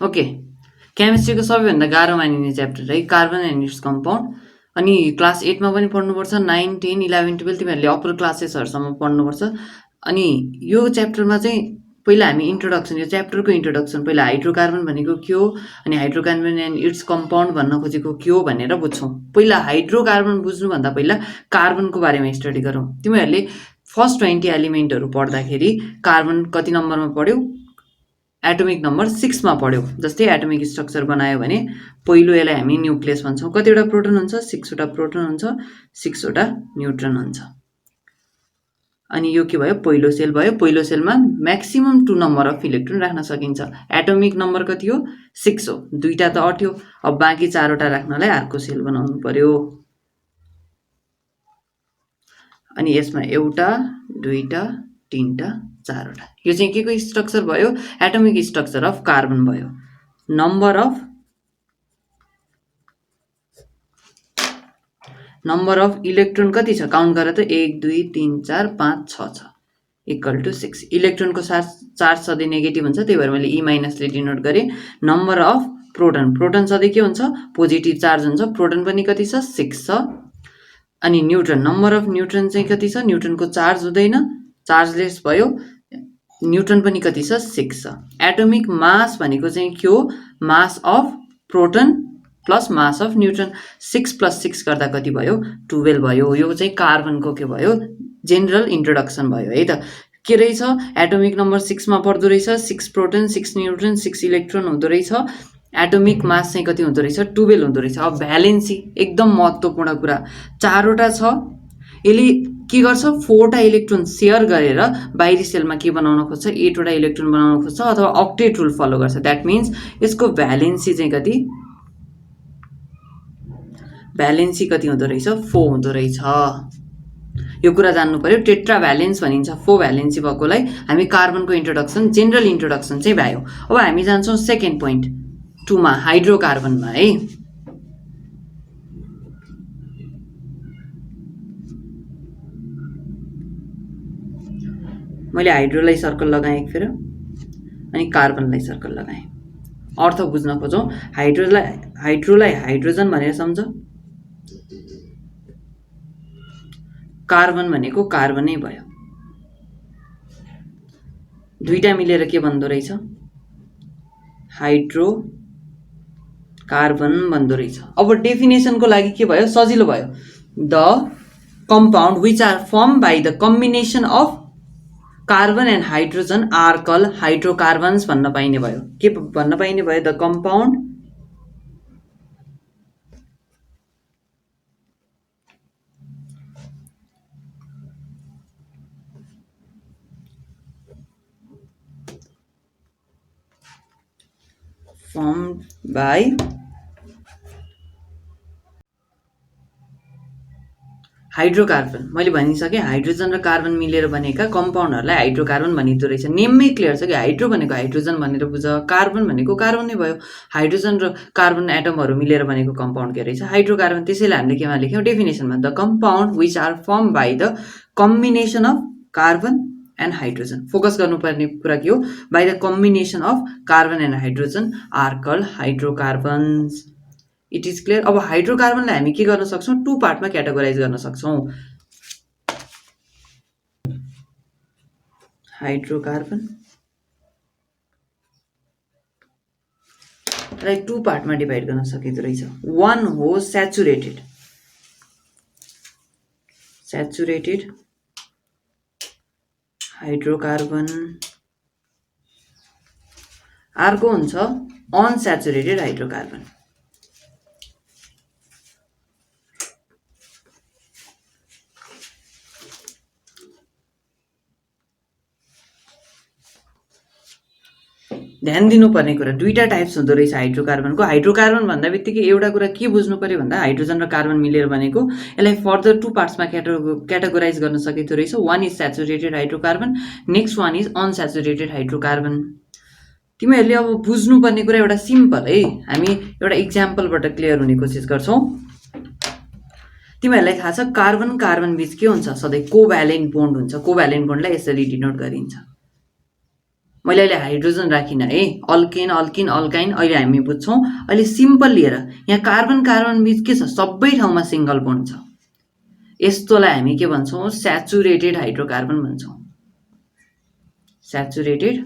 Okay, केमिस्ट्रीको सबैभन्दा गाह्रो मानिने च्याप्टर है कार्बन एन्ड इट्स कम्पाउन्ड। अनि क्लास 8 मा पनि पढ्नुपर्छ, 9, 10, 11, 12 तिमीहरूले अप्पर क्लासेसहरूसम्म पढ्नुपर्छ। अनि यो च्याप्टरमा चाहिँ पहिला हामी इन्ट्रोडक्सन, यो च्याप्टरको इन्ट्रोडक्सन पहिला हाइड्रोकार्बन भनेको के हो, अनि हाइड्रोकार्बन एन्ड इट्स कम्पाउन्ड भन्न खोजेको के हो भनेर बुझ्छौँ। पहिला हाइड्रोकार्बन बुझ्नुभन्दा पहिला कार्बनको बारेमा स्टडी गरौँ। तिमीहरूले फर्स्ट 20 एलिमेन्टहरू पढ्दाखेरि कार्बन कति नम्बरमा पढ्यौ? एटोमिक नम्बर 6 मा पढ्यौ। जस्तै एटोमिक स्ट्रक्चर बनायो भने पहिलो यसलाई हामी न्युक्लियस भन्छौँ। कतिवटा प्रोटोन हुन्छ? 6 वटा प्रोटोन हुन्छ, 6 वटा न्युट्रोन हुन्छ। अनि यो के भयो? पहिलो सेल भयो। पहिलो सेलमा म्याक्सिमम 2 नम्बर अफ इलेक्ट्रोन राख्न सकिन्छ। एटोमिक नम्बर कति हो? 6 हो। दुईटा त अट्यो, अब बाँकी 4 वटा राख्नलाई अर्को सेल बनाउनु पर्यो। अनि यसमा एउटा, दुईटा, तीनटा, 4 वटा। यो चाहिँ के को स्ट्रक्चर भयो? एटोमिक स्ट्रक्चर अफ कार्बन भयो। नम्बर अफ इलेक्ट्रोन कति छ? काउन्ट गर त। 1 2 3 4 5 6 छ, इक्वल टु 6। इलेक्ट्रोनको चार्ज सधैँ नेगेटिभ हुन्छ, त्यही भएर मैले E- ले डिनोट गरेँ। नम्बर अफ प्रोटोन, प्रोटोन सधैँ के हुन्छ? पोजिटिभ चार्ज हुन्छ। प्रोटोन पनि कति छ? 6 छ। अनि न्युट्रोन, नम्बर अफ न्युट्रोन चाहिँ कति छ? न्युट्रोनको चार्ज हुँदैन, चार्जलेस भयो। न्युट्रोन पनि कति छ? 6 छ। एटोमिक मास भनेको चाहिँ के हो? Mass of proton plus mass of neutron. 6 + 6 गर्दा कति भयो? 12 भयो। यो चाहिँ कार्बनको के भयो? जेनरल इन्ट्रोडक्सन भयो है त। के रहेछ? एटोमिक नम्बर 6 मा पर्दो रहेछ। 6 प्रोटोन, 6 न्युट्रोन, 6 इलेक्ट्रोन हुँदो रहेछ। एटोमिक मास चाहिँ कति हुँदो रहेछ? 12 हुँदो रहेछ। अब भ्यालेन्सी एकदम महत्त्वपूर्ण कुरा, 4 वटा छ। यसले के गर्छ? 4 वटा इलेक्ट्रोन सेयर गरेर बाहिरी सेलमा के बनाउन खोज्छ? 8 वटा इलेक्ट्रोन बनाउन खोज्छ, अथवा अक्टेट रुल फलो गर्छ। द्याट मिन्स यसको भ्यालेन्सी चाहिँ कति? भ्यालेन्सी कति हुँदो रहेछ? 4 हुँदो रहेछ। यो कुरा जान्नु पर्यो। टेट्रा भ्यालेन्स भनिन्छ 4 भ्यालेन्सी भएकोलाई। हामी कार्बनको इन्ट्रोडक्सन, जेनरल इन्ट्रोडक्सन चाहिँ भयो। अब हामी जान्छौँ सेकेन्ड पोइन्ट 2 मा, हाइड्रोकार्बनमा है। मैले हाइड्रोलाई सर्कल लगाएँ एक फेर, अनि कार्बनलाई सर्कल लगाएँ। अर्थ बुझ्न खोजौँ। हाइड्रोलाई हाइड्रोजन भनेर सम्झ। कार्बन भनेको कार्बनै भयो। दुईटा मिलेर के बन्दो रहेछ? हाइड्रो कार्बन बन्दो रहेछ। अब डेफिनेसनको लागि के भयो? सजिलो भयो। The compound which are form by the combination of carbon and hydrogen are call hydrocarbons भन्न पाइने भयो। के भन्न पाइने भयो? The compound formed by hydrocarbon. मैले भनिसकेँ, हाइड्रोजन र कार्बन मिलेर बनेका कम्पाउन्डहरूलाई हाइड्रोकार्बन भनिँदो रहेछ। नेममै क्लियर छ कि हाइड्रो भनेको हाइड्रोजन भनेर बुझ, कार्बन भनेको कार्बन नै भयो। हाइड्रोजन र कार्बन एटमहरू मिलेर बनेको कम्पाउन्ड के रहेछ? हाइड्रोकार्बन। त्यसैले हामीले केमा लेख्यौँ? डेफिनेसनमा, the compound which are form by the combination of carbon and hydrogen. Focus गर्नुपर्ने कुरा के हो? By the combination of carbon and hydrogen are call hydrocarbons. It is clear. अब हाइड्रोकार्बनलाई हामी के गर्न सक्छौँ? 2 पार्टमा क्याटेगोराइज गर्न सक्छौँ। हाइड्रोकार्बन लाई 2 पार्टमा डिभाइड गर्न सकिँदो रहेछ। 1 हो स्याचुरेटेड हाइड्रोकार्बन, अर्को हुन्छ अनस्याचुरेटेड हाइड्रोकार्बन। ध्यान दिनुपर्ने कुरा, दुईटा टाइप्स हुँदो रहेछ हाइड्रोकार्बनको। हाइड्रोकार्बन भन्दा बित्तिकै एउटा कुरा के बुझ्नु पर्यो भन्दा, हाइड्रोजन र कार्बन मिलेर बनेको। यसलाई फर्दर 2 पार्ट्समा क्याटेगोराइज गर्न सकिँदो रहेछ। 1 is saturated hydrocarbon, next 1 is unsaturated hydrocarbon. तिमीहरूले अब बुझ्नुपर्ने कुरा एउटा सिम्पल है, हामी एउटा इक्जाम्पलबाट क्लियर हुने कोसिस गर्छौँ। तिमीहरूलाई थाहा छ कार्बन कार्बन बीच के हुन्छ? सधैँ कोभ्यालेन्ट बोन्ड हुन्छ। कोभ्यालेन्ट बोन्डलाई यसरी डिनोट गरिन्छ। मैले अहिले हाइड्रोजन राखिनँ है, अल्केन अल्किन अल्काइन अहिले हामी बुझ्छौँ। अहिले सिम्पल लिएर यहाँ कार्बन कार्बन बीच के छ, सबै ठाउँमा सिङ्गल बोन्ड छ। यस्तोलाई हामी के भन्छौँ, स्याचुरेटेड हाइड्रोकार्बन भन्छौँ। स्याचुरेटेड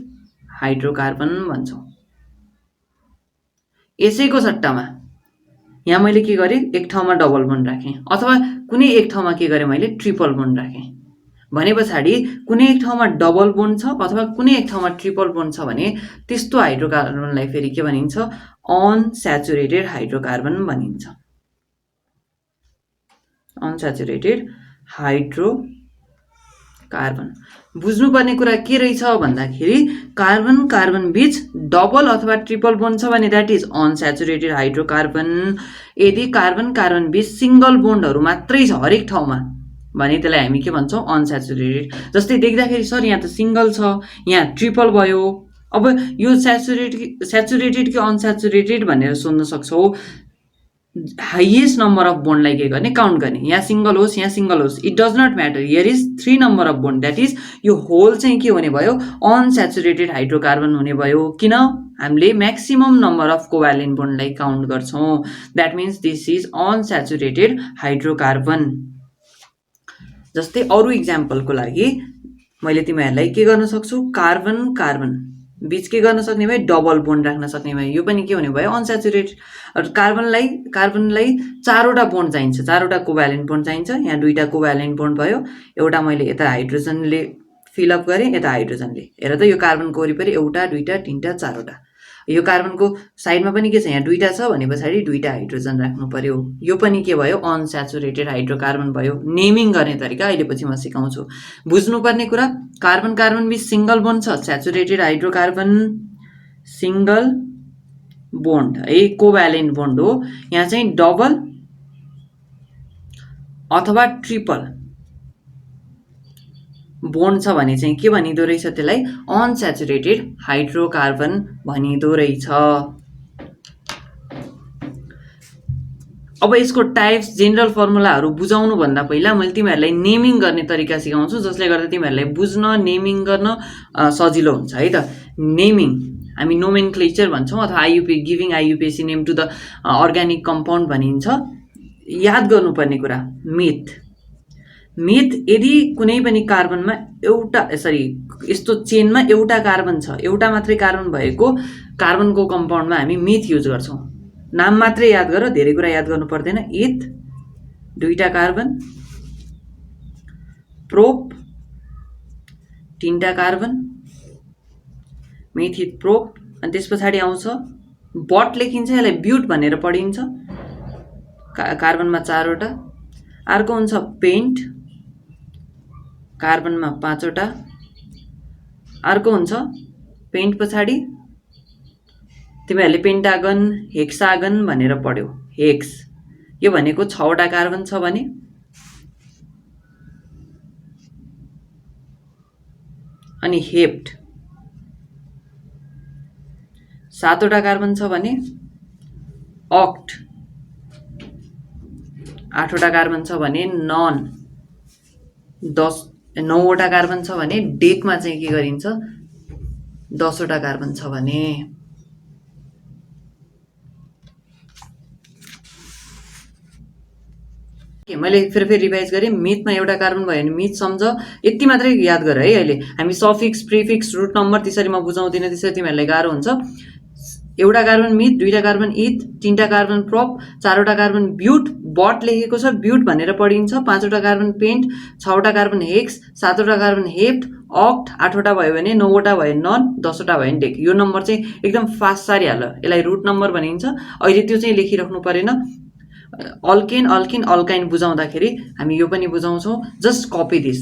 हाइड्रोकार्बन भन्छौँ। यसैको सट्टामा यहाँ मैले के गरेँ, एक ठाउँमा डबल बोन्ड राखेँ, अथवा कुनै एक ठाउँमा के गरेँ मैले, ट्रिपल बोन्ड राखेँ। भने पछाडि कुनै एक ठाउँमा डबल बोन्ड छ अथवा कुनै एक ठाउँमा ट्रिपल बोन्ड छ भने त्यस्तो हाइड्रोकार्बनलाई फेरि के भनिन्छ, अनस्याचुरेटेड हाइड्रोकार्बन भनिन्छ। अनस्याचुरेटेड हाइड्रोकार्बन। बुझ्नुपर्ने कुरा के रहेछ भन्दाखेरि कार्बन कार्बन बीच डबल अथवा ट्रिपल बोन्ड छ भने द्याट इज अनस्याचुरेटेड हाइड्रोकार्बन। यदि कार्बन कार्बन बीच सिङ्गल बोन्डहरू मात्रै छ हरेक ठाउँमा भने त्यसलाई हामी के भन्छौँ, अनस्याचुरेटेड। जस्तै देख्दाखेरि सर यहाँ त सिङ्गल छ, यहाँ ट्रिपल भयो। अब यो स्याचुरेटेड कि अनस्याचुरेटेड भनेर सोध्न सक्छौ। हाइएस्ट नम्बर अफ बोन्डलाई के गर्ने, काउन्ट गर्ने। यहाँ सिङ्गल होस् यहाँ सिङ्गल होस्, it does not matter, here is 3 number of bond, that is यो होल चाहिँ के हुने भयो, अनस्याचुरेटेड हाइड्रोकार्बन हुने भयो। किन, हामीले म्याक्सिमम नम्बर अफ कोभ्यालेन्ट बोन्डलाई काउन्ट गर्छौँ। That means this is unsaturated hydrocarbon. जस्तै अरू इक्जाम्पलको लागि मैले तिमीहरूलाई के गर्न सक्छु, कार्बन कार्बन बीच के गर्न सक्ने भए, डबल बोन्ड राख्न सक्ने भए, यो पनि के हुने भयो, अनस्याचुरेटेड। कार्बनलाई 4वटा बोन्ड चाहिन्छ, 4वटा कोभ्यालेन्ट बोन्ड चाहिन्छ। यहाँ 2टा कोभ्यालेन्ट बोन्ड भयो, एउटा मैले यता हाइड्रोजनले फिलअप गरेँ, यता हाइड्रोजनले। हेर त यो कार्बनको वरिपरि 1 2 3 4वटा। यो कार्बनको साइडमा पनि के छ, यहाँ 2टा छ भने पछाडि 2टा हाइड्रोजन राख्नु पर्यो। यो पनि के भयो, अनस्याचुरेटेड हाइड्रोकार्बन भयो। नेमिङ गर्ने तरिका अहिले पछि म सिकाउँछु। बुझ्नुपर्ने कुरा, कार्बन कार्बन बीच सिङ्गल बोन्ड छ, स्याचुरेटेड हाइड्रोकार्बन सिङ्गल बोन्ड है, कोभ्यालेन्ट बोन्ड हो। यहाँ चाहिँ डबल अथवा ट्रिपल बोन्ड छ भने चाहिँ के भनिदो रहेछ, त्यसलाई अनस्याचुरेटेड हाइड्रोकार्बन भनिदो रहेछ। अब यसको टाइप्स, जेनरल फर्मुलाहरू बुझाउनु भन्दा पहिला मैले तिमीहरूलाई नेमिङ गर्ने तरिका सिकाउँछु, जसले गर्दा तिमीहरूलाई बुझ्न, नेमिङ गर्न सजिलो हुन्छ है त। नेमिङ हामी नोमेनक्लेचर भन्छौँ अथवा IUP, giving IUPAC name to the organic compound भनिन्छ। याद गर्नुपर्ने कुरा, मिथ यदि कुनै पनि कार्बनमा यस्तो चेनमा एउटा कार्बन छ, एउटा मात्रै कार्बन भएको कार्बनको कम्पाउन्डमा हामी मिथ युज गर्छौँ। नाम मात्रै याद गर, धेरै कुरा याद गर्नु पर्दैन। इथ 2टा कार्बन, प्रोप 3टा कार्बन, मेथित प्रोप, अनि त्यस पछाडि आउँछ बट लेखिन्छ, यसलाई ब्युट भनेर पढिन्छ। कार्बनमा 4वटा। अर्को हुन्छ पेन्ट, कार्बनमा 5वटा। अर्को हुन्छ पेन्ट पछाडि तिमीहरूले पेन्टागन, हेक्सागन भनेर पढ्यौ। हेक्स यो भनेको 6वटा कार्बन छ भने, अनि हेप्ट 7वटा कार्बन छ भने, अक्ट 8वटा कार्बन छ भने, नन 9वटा कार्बन छ भने, डेकमा चाहिँ के गरिन्छ, 10वटा कार्बन छ भने। मैले फेरि रिभाइज गरेँ। मिथमा एउटा कार्बन भयो भने मिथ सम्झ, यति मात्रै याद गर है। अहिले हामी सफिक्स, प्रिफिक्स, रुट नम्बर त्यसरी म बुझाउँदिनँ, त्यसरी तिमीहरूलाई गाह्रो हुन्छ। एउटा कार्बन मिथ, 2टा कार्बन इथ, 3टा कार्बन प्रोप, 4वटा कार्बन ब्युट, बट लेखेको छ ब्युट भनेर पढिन्छ, 5वटा कार्बन पेन्ट, 6वटा कार्बन हेक्स, 7वटा कार्बन हेप्ट, अक्ट, 8वटा भयो भने, 9वटा भयो नन, 10वटा भयो भने डेक। यो नम्बर चाहिँ एकदम फास्ट सारिहाल, यसलाई रुट नम्बर भनिन्छ। अहिले त्यो चाहिँ लेखिराख्नु परेन। अल्केन अल्किन अल्काइन बुझाउँदाखेरि हामी यो पनि बुझाउँछौँ। Just copy this,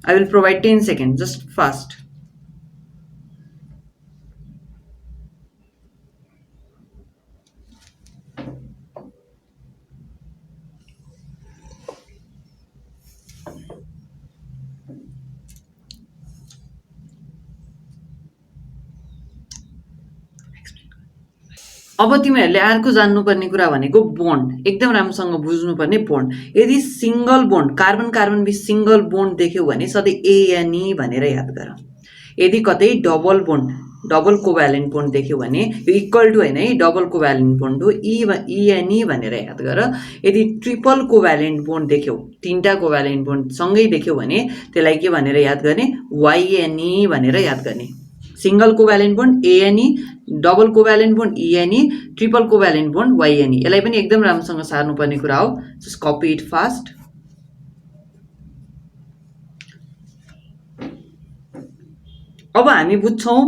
I will provide 10 second, just fast. अब तिमीहरूले अर्को जान्नुपर्ने कुरा भनेको बोन्ड, एकदम राम्रोसँग बुझ्नुपर्ने बोन्ड। यदि सिङ्गल बोन्ड, कार्बन कार्बन बीच सिङ्गल बोन्ड देख्यौ भने सधैँ ए या नी भनेर याद गर। यदि कतै डबल कोभ्यालेन्ट बोन्ड देख्यो भने यो इक्वल टु होइन है, डबल कोभ्यालेन्ट बोन्ड हो, इएनई भनेर याद गर। यदि ट्रिपल कोभ्यालेन्ट बोन्ड देख्यौ, 3टा कोभ्यालेन्ट बोन्ड सँगै देख्यौ भने त्यसलाई के भनेर याद गर्ने, वाइएनई भनेर याद गर्ने। Single covalent bond A N E, double covalent bond E N E, triple covalent bond Y N E. यसलाई पनि एकदम राम्रोसँग सार्नुपर्ने कुरा हो। Just copy it fast. अब हामी बुझ्छौँ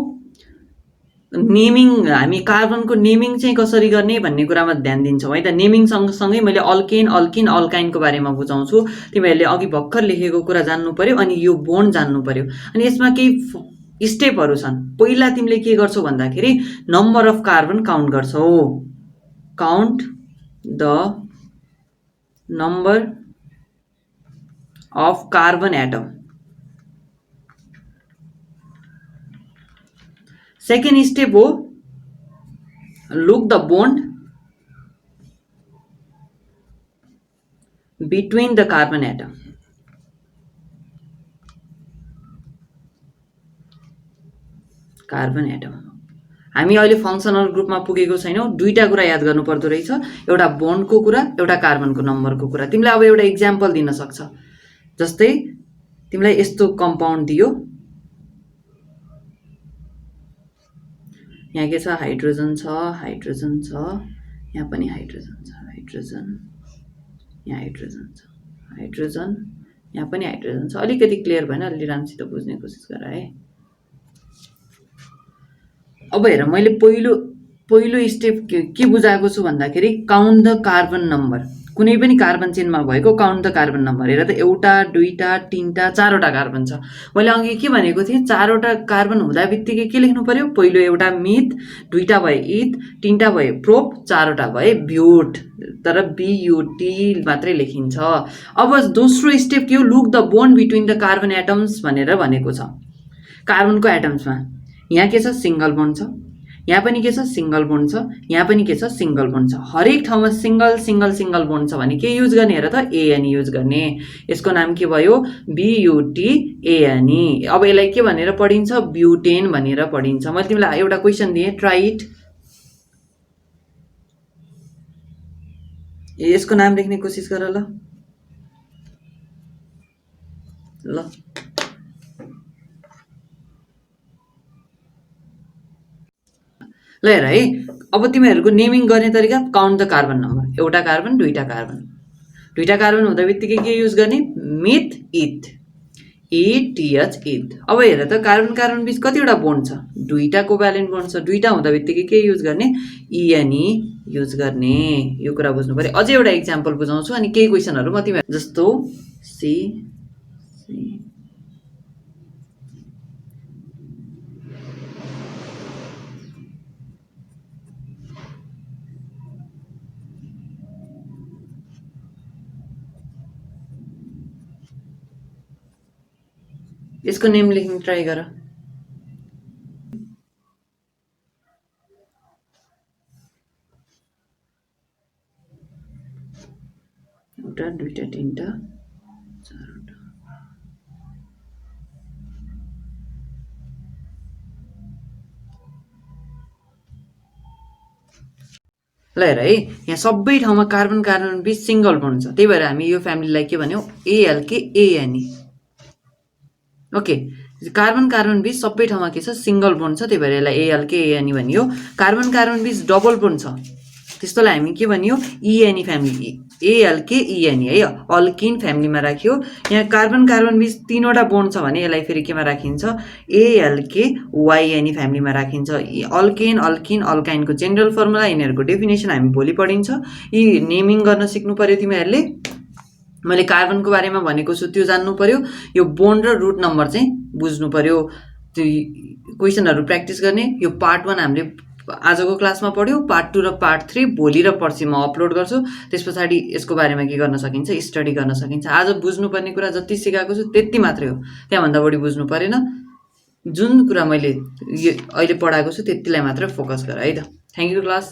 नेमिङ, हामी कार्बनको नेमिङ चाहिँ कसरी गर्ने भन्ने कुरामा ध्यान दिन्छौँ है त। नेमिङ सँगसँगै मैले अल्केन, अल्किन, अल्काइनको बारेमा बुझाउँछु। तिमीहरूले अघि भर्खर लेखेको कुरा जान्नु पर्यो अनि यो बोन्ड जान्नु पर्यो। अनि यसमा केही स्टेपहरू छन्। पहिला तिमीले के गर्छौ भन्दाखेरि नम्बर अफ कार्बन काउन्ट गर्छौ। Count the number of carbon atom. Second step हो look the bond between the carbon atom. Carbon atom हामी अहिले फङ्सनल ग्रुपमा पुगेको छैनौँ। दुईटा कुरा याद गर्नु पर्दो रहेछ, एउटा बोन्डको कुरा, एउटा कार्बनको नम्बरको कुरा। तिमीलाई अब एउटा इक्जाम्पल दिन सक्छ। जस्तै तिमीलाई यस्तो कम्पाउन्ड दियो, यहाँ के छ, हाइड्रोजन छ, हाइड्रोजन छ, यहाँ पनि हाइड्रोजन छ, हाइड्रोजन, यहाँ हाइड्रोजन छ, हाइड्रोजन, यहाँ पनि हाइड्रोजन छ। अलिकति क्लियर भएन, अलि राम्रोसित बुझ्ने कोसिस गर है। अब हेर, मैले पहिलो स्टेप के बुझाएको छु भन्दाखेरि काउन्ट द कार्बन नम्बर। कुनै पनि कार्बन चेनमा भएको काउन्ट द कार्बन नम्बर। हेर त, एउटा, दुईटा, तीनटा, चारवटा कार्बन छ। मैले अघि के भनेको थिएँ, चारवटा कार्बन हुँदा बित्तिकै के लेख्नु पर्यो, पहिलो एउटा मिथ, दुईटा भए इथ, तीनटा भए प्रोप, चारवटा भए ब्युट। तर बियुटी मात्रै लेखिन्छ। अब दोस्रो स्टेप के हो, look the bond between the carbon atoms भनेर भनेको छ। कार्बनको एटम्समा यहाँ के छ, सिंगल बोन्ड छ, यहाँ पनि के छ, सिंगल बोन्ड छ, यहाँ पनि के छ, सिंगल बोन्ड छ। हरेक ठाउँमा सिंगल सिंगल सिंगल बोन्ड छ भने के युज गर्ने, हेर त, एएनई युज गर्ने। यसको नाम के भयो, बियुटी एएनई। अब यसलाई के भनेर पढिन्छ, ब्युटेन भनेर पढिन्छ। मैले तिमीलाई एउटा क्वेसन दिएँ, ट्राई इट। यसको नाम लेख्ने कोसिस गर ल। ल हेर है, अब तिमीहरूको नेमिङ गर्ने तरिका, काउन्ट द कार्बन नम्बर। एउटा कार्बन, दुईटा कार्बन, दुईटा कार्बन हुँदा बित्तिकै के युज गर्ने, मिथ, इथ, इटिएच, इथ। अब हेर त, कार्बन बीच कतिवटा बोन्ड छ, दुईटा कोभ्यालेन्ट बोन्ड छ। दुईटा हुँदा बित्तिकै के युज गर्ने, इएनई युज गर्ने। यो कुरा बुझ्नु पर्यो। अझै एउटा इक्जाम्पल बुझाउँछु अनि केही क्वेसनहरू म तिमीहरू जस्तो सी यसको नेम लेख्न ट्राई गर। एउटा, दुईटा, तीनटा, चारवटा। ल हेर है, यहाँ सबै ठाउँमा कार्बन बीच सिंगल बोन्ड छ। त्यही भएर हामी यो फ्यामिलीलाई के भन्यौँ, एएलके एएनई। ओके, कार्बन बीच सबै ठाउँमा के छ, सिंगल बोन्ड छ। त्यही भएर यसलाई एएलके एएनई भनियो। कार्बन बीच डबल बोन्ड छ, त्यस्तोलाई हामी के भनियो, इएनई फ्यामिली, एएलके इएनई है, अल्किन फ्यामिलीमा राख्यो। यहाँ कार्बन बीच तीनवटा बोन्ड छ भने यसलाई फेरि केमा राखिन्छ, एएलके वाइएनई फ्यामिलीमा राखिन्छ। अल्केन, अल्किन, अल्काइनको जेनरल फर्मुला, यिनीहरूको डेफिनेसन हामी भोलि पढिन्छ। यी नेमिङ गर्न सिक्नु पर्यो तिमीहरूले। मैले कार्बनको बारेमा भनेको छु त्यो जान्नु पर्यो। यो बोन्ड र रुट नम्बर चाहिँ बुझ्नु पर्यो। त्यो क्वेसनहरू प्र्याक्टिस गर्ने। यो पार्ट 1 हामीले आजको क्लासमा पढ्यो। पार्ट 2 र पार्ट 3 भोलि र पर्सि म अपलोड गर्छु। त्यस पछाडि यसको बारेमा के गर्न सकिन्छ, स्टडी गर्न सकिन्छ। आज बुझ्नुपर्ने कुरा जति सिकाएको छु त्यति मात्रै हो, त्यहाँभन्दा बढी बुझ्नु परेन। जुन कुरा मैले अहिले पढाएको छु त्यतिलाई मात्र फोकस गर है त। Thank you class.